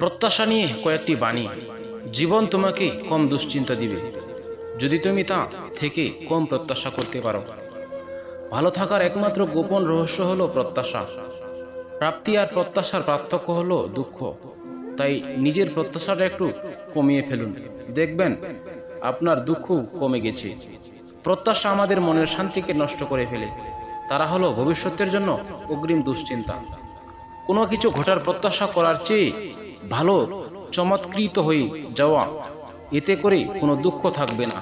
প্রত্যাশা নিয়ে কয়েকটি বাণী। জীবন তোমাকে কম দুশ্চিন্তা দিবে যদি তুমি তা থেকে কম প্রত্যাশা করতে পারো। ভালো থাকার একমাত্র গোপন রহস্য হলো প্রত্যাশা। প্রাপ্তি আর প্রত্যাশার পার্থক্য হলো দুঃখ। তাই নিজের প্রত্যাশাটা একটু কমিয়ে ফেলুন, দেখবেন আপনার দুঃখ কমে গেছে। প্রত্যাশা আমাদের মনের শান্তিকে নষ্ট করে ফেলে। তারা হলো ভবিষ্যতের জন্য অগ্রিম দুশ্চিন্তা। কোনো কিছু ঘটার প্রত্যাশা করার চেয়ে ভালো চমৎকৃত হয়ে যাওয়া, এতে করে কোনো দুঃখ থাকবে না।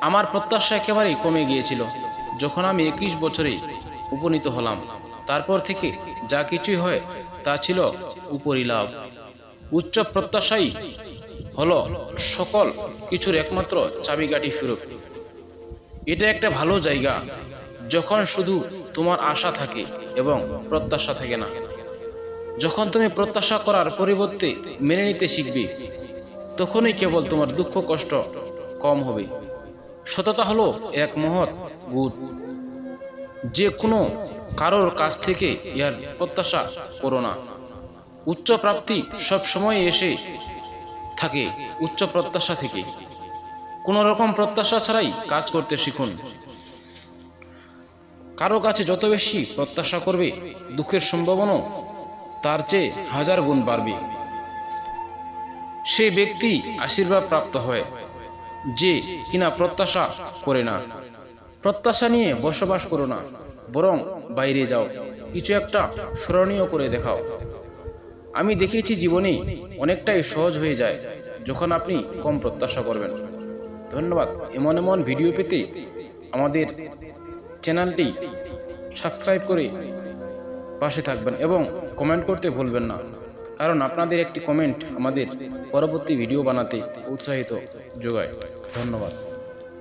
আমার প্রত্যাশা একেবারেই কমে গিয়েছিল যখন আমি 21 বছরে উপনীত হলাম। তারপর থেকে যা কিছুই হয় তা ছিল উপরি লাভ। উচ্চ প্রত্যাশাই হলো সকল কিছুর একমাত্র চাবিকাঠি ফেরত। এটা একটা ভালো জায়গা যখন শুধু তোমার আশা থাকে এবং প্রত্যাশা থাকে না। যখন তুমি প্রত্যাশা করার পরিবর্তে মেনে নিতে শিখবে, তখনই কেবল তোমার দুঃখ কষ্ট কম হবে। সততা হলো এক মহৎ গুণ। যে কোনো কারোর কাছ থেকে এর প্রত্যাশা করো না। উচ্চ প্রাপ্তি সব সময় এসে থাকে উচ্চ প্রত্যাশা থেকে। কোনো রকম প্রত্যাশা ছাড়াই কাজ করতে শিখুন। কারো কাছে যত বেশি প্রত্যাশা করবে, দুঃখের সম্ভাবনা তার চেয়ে 1000 গুণ বাড়বে। সে ব্যক্তি আশীর্বাদ প্রাপ্ত হয় যে কিনা প্রত্যাশা করে না। প্রত্যাশা নিয়ে বসবাস করো না, বরং বাইরে যাও, কিছু একটা স্মরণীয় করে দেখাও। আমি দেখেছি জীবনে অনেকটাই সহজ হয়ে যায় যখন আপনি কম প্রত্যাশা করবেন। ধন্যবাদ। এমন এমন ভিডিও পেতে আমাদের চ্যানেলটি সাবস্ক্রাইব করে পাশে থাকবেন এবং কমেন্ট করতে ভুলবেন না, কারণ আপনাদের একটি কমেন্ট আমাদের পরবর্তী ভিডিও বানাতে উৎসাহিত যোগায়। ধন্যবাদ।